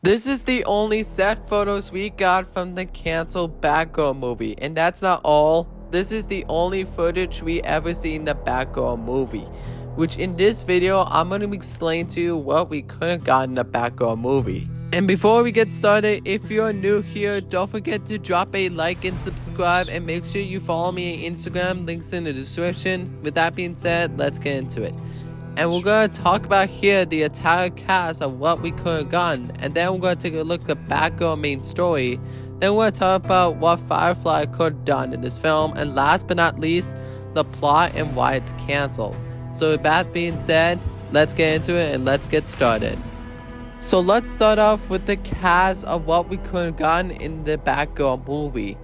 This is the only set photos we got from the canceled Batgirl movie, and that's not all. This is the only footage we ever see in the Batgirl movie, which in this video I'm going to explain to you what we could have gotten in the Batgirl movie. And before we get started, if you're new here, don't forget to drop a like and subscribe, and make sure you follow me on Instagram, links in the description. With that being said, let's get into it. And we're going to talk about here the entire cast of what we could have gotten, and then we're going to take a look at the Batgirl main story. Then we're going to talk about what Firefly could have done in this film, and last but not least, the plot and why it's canceled. So with that being said, let's get into it and let's get started. So let's start off with the cast of what we could have gotten in the Batgirl movie.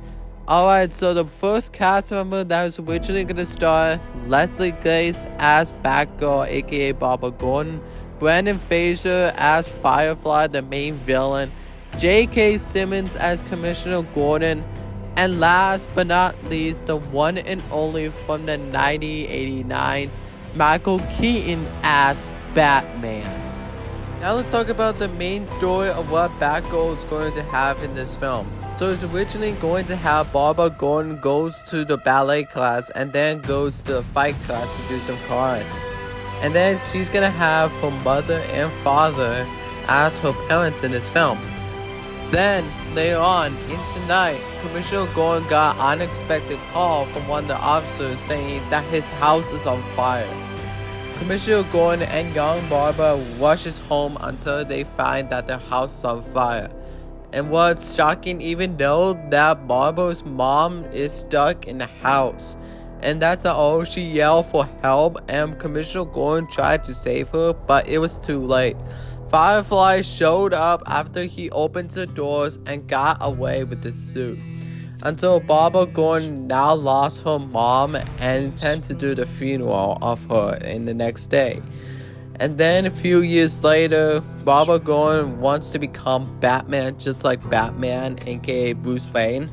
Alright, so the first cast member that was originally going to star Leslie Grace as Batgirl, aka Barbara Gordon, Brandon Fraser as Firefly, the main villain, J.K. Simmons as Commissioner Gordon, and last but not least, the one and only from the 1989, Michael Keaton as Batman. Now let's talk about the main story of what Batgirl is going to have in this film. So it's originally going to have Barbara Gordon goes to the ballet class and then goes to the fight class to do some karate. And then she's going to have her mother and father as her parents in this film. Then, later on, in tonight, Commissioner Gordon got an unexpected call from one of the officers saying that his house is on fire. Commissioner Gordon and young Barbara rushes home until they find that their house is on fire. And what's shocking, even though that Barbara's mom is stuck in the house. And that's all, she yelled for help and Commissioner Gordon tried to save her, but it was too late. Firefly showed up after he opened the doors and got away with the suit. Until Barbara Gordon now lost her mom and intends to do the funeral of her in the next day. And then a few years later, Barbara Gordon wants to become Batman just like Batman, aka Bruce Wayne.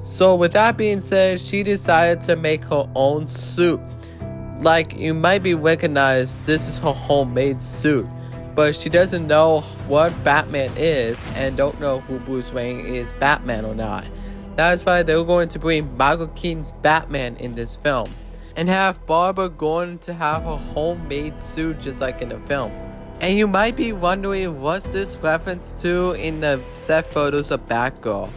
So with that being said, she decided to make her own suit. Like, you might be recognized, this is her homemade suit. But she doesn't know what Batman is and don't know who Bruce Wayne is, Batman or not. That's why they're going to bring Michael Keaton's Batman in this film. And have Barbara Gordon to have her homemade suit just like in the film. And you might be wondering, what's this reference to in the set photos of Batgirl?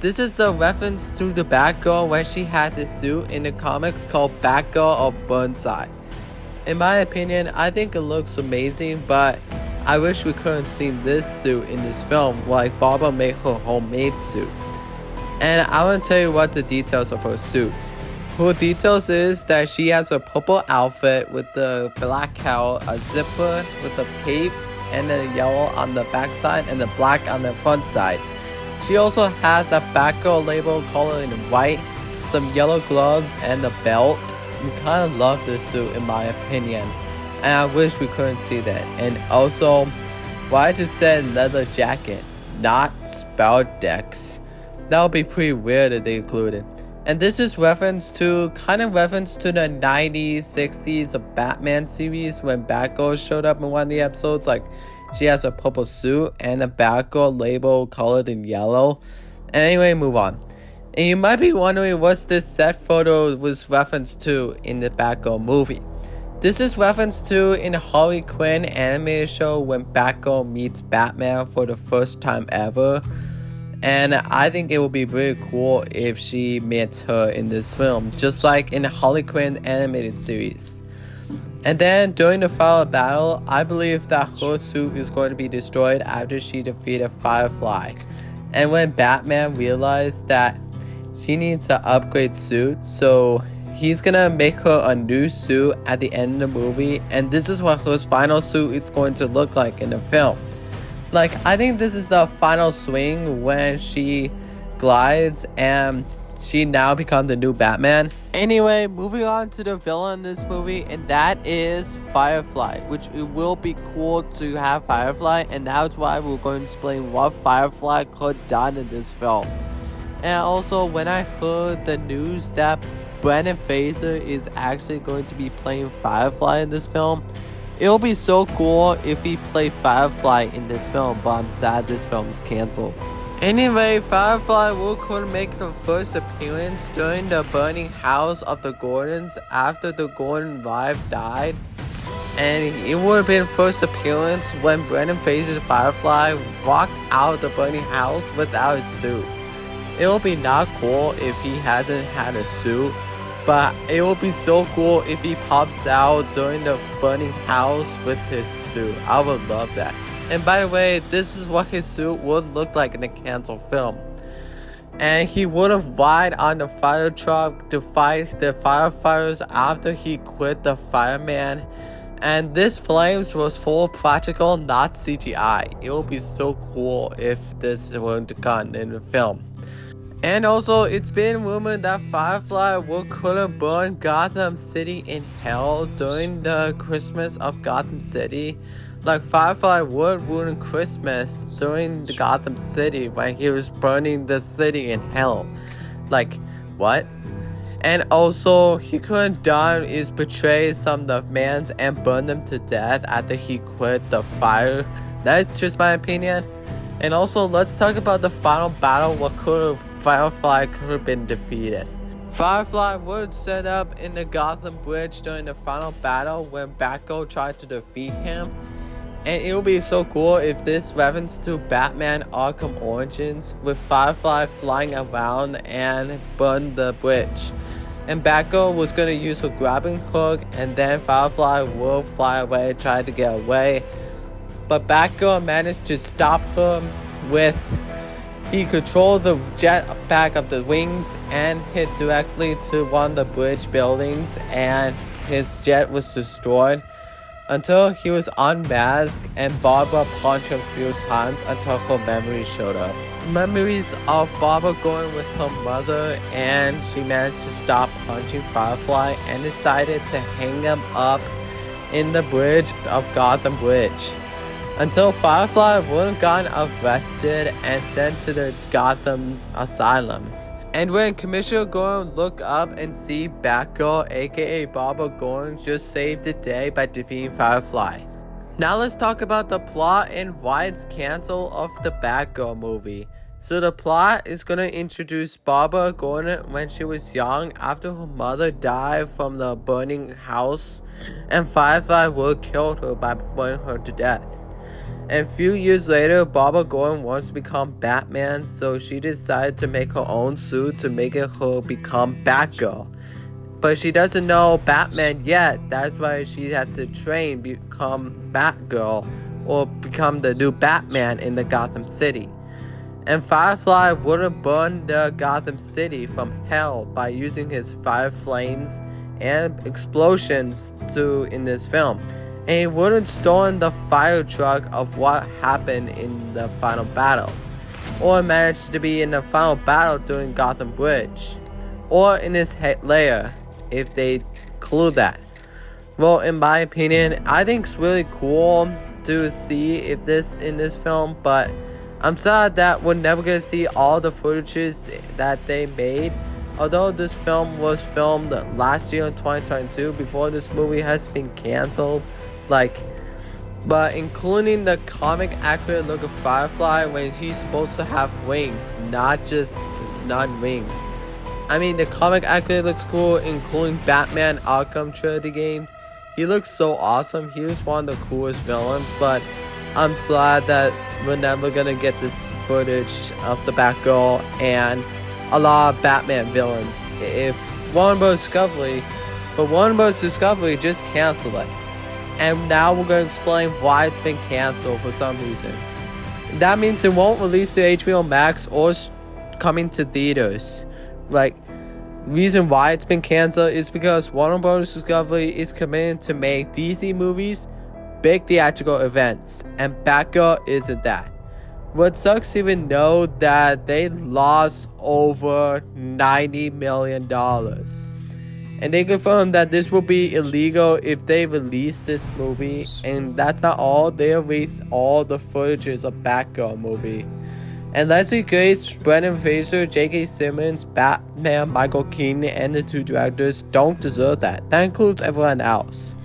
This is the reference to the Batgirl when she had this suit in the comics called Batgirl of Burnside. In my opinion, I think it looks amazing, but I wish we could have seen this suit in this film, like Barbara made her homemade suit. And I want to tell you what the details of her suit. Her details is that she has a purple outfit with the black cowl, a zipper with a cape, and the yellow on the back side and the black on the front side. She also has a Batgirl label colored in white, some yellow gloves, and a belt. We kind of love this suit in my opinion, and I wish we couldn't see that. And also, why I just said leather jacket, not spandex. That would be pretty weird if they included. And this is reference to the 90s, 60s of Batman series when Batgirl showed up in one of the episodes. Like, she has a purple suit and a Batgirl label colored in yellow. Anyway, move on. And you might be wondering what's this set photo was referenced to in the Batgirl movie. This is referenced to in the Harley Quinn animated show when Batgirl meets Batman for the first time ever. And I think it would be really cool if she meets her in this film, just like in the Harley Quinn animated series. And then during the final battle, I believe that her suit is going to be destroyed after she defeated Firefly. And when Batman realized that she needs an upgrade suit, so he's gonna make her a new suit at the end of the movie, and this is what her final suit is going to look like in the film. Like, I think this is the final swing when she glides and she now becomes the new Batman. Anyway, moving on to the villain in this movie, and that is Firefly, which it will be cool to have Firefly, and that's why we're going to explain what Firefly could have done in this film. And also, when I heard the news that Brandon Fraser is actually going to be playing Firefly in this film, It'll be so cool if he played Firefly in this film, but I'm sad this film is canceled. Anyway, Firefly could make the first appearance during the burning house of the Gordons after the Gordon wife died. And it would have been first appearance when Brendan Fraser's Firefly walked out of the burning house without a suit. It will be not cool if he hasn't had a suit, but it will be so cool if he pops out during the burning house with his suit. I would love that. And by the way, this is what his suit would look like in the canceled film. And he would have ride on the fire truck to fight the firefighters after he quit the fireman. And this flames was full practical, not CGI. It would be so cool if this were done in the film. And also, it's been rumored that Firefly could have burned Gotham City in hell during the Christmas of Gotham City. Like, Firefly would ruin Christmas during the Gotham City when he was burning the city in hell. Like, what? And also, he could have done is betray some of the fans and burn them to death after he quit the fire. That's just my opinion. And also, let's talk about the final battle. What Firefly could have been defeated. Firefly would set up in the Gotham Bridge during the final battle when Batgirl tried to defeat him. And it would be so cool if this reference to Batman Arkham Origins with Firefly flying around and burn the bridge. And Batgirl was going to use her grabbing hook, and then Firefly will fly away, try to get away. But Batgirl managed to stop her with... He controlled the jetpack of the wings and hit directly to one of the bridge buildings, and his jet was destroyed until he was unmasked, and Barbra punched him a few times until her memories showed up. Memories of Barbra going with her mother, and she managed to stop punching Firefly and decided to hang him up in the bridge of Gotham Bridge until Firefly would have gotten arrested and sent to the Gotham Asylum. And when Commissioner Gordon looked up and see Batgirl, aka Barbara Gordon, just saved the day by defeating Firefly. Now let's talk about the plot and why it's canceled of the Batgirl movie. So the plot is going to introduce Barbara Gordon when she was young after her mother died from the burning house, and Firefly would have killed her by burning her to death. And a few years later, Barbara Gordon wants to become Batman, so she decided to make her own suit to make her become Batgirl. But she doesn't know Batman yet, that's why she has to train become Batgirl or become the new Batman in the Gotham City. And Firefly would have burned the Gotham City from hell by using his fire flames and explosions in this film. And he would have stolen the fire truck of what happened in the final battle, or managed to be in the final battle during Gotham Bridge, or in his lair, if they include that. Well, in my opinion, I think it's really cool to see if this in this film, but I'm sad that we're never going to see all the footages that they made. Although this film was filmed last year in 2022, before this movie has been canceled. But including the comic accurate look of Firefly when she's supposed to have wings, not just non-wings. I mean, the comic accurate looks cool, including Batman Arkham Trilogy games. He looks so awesome. He was one of the coolest villains, but I'm sad that we're never gonna get this footage of the Batgirl and a lot of Batman villains. If Warner Bros. Discovery just canceled it. And now we're going to explain why it's been canceled for some reason. That means it won't release to HBO Max or coming to theaters. Reason why it's been canceled is because Warner Bros. Discovery is committed to make DC movies big theatrical events, and Batgirl isn't that. What sucks to even know that they lost over $90 million. And they confirmed that this will be illegal if they release this movie. And that's not all. They released all the footages of Batgirl movie. And Leslie Grace, Brendan Fraser, J.K. Simmons, Batman Michael Keaton, and the two directors don't deserve that. That includes everyone else.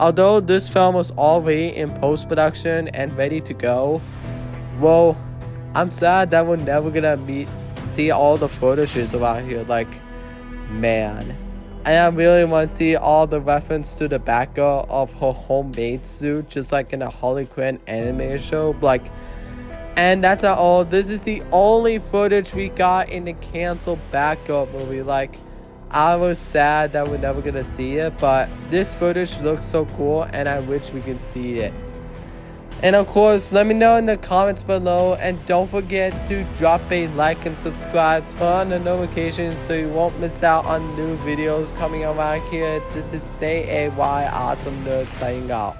Although this film was already in post-production and ready to go, well, I'm sad that we're never gonna see all the footages around here. Like, man. And I really want to see all the reference to the Batgirl of her homemade suit, just like in a Harley Quinn animated show. Like, and that's not all. This is the only footage we got in the canceled Batgirl movie. Like, I was sad that we're never gonna see it, but this footage looks so cool, and I wish we could see it. And of course, let me know in the comments below, and don't forget to drop a like and subscribe, turn on the notifications so you won't miss out on new videos coming around here. This is Say AY Awesome Nerd signing out.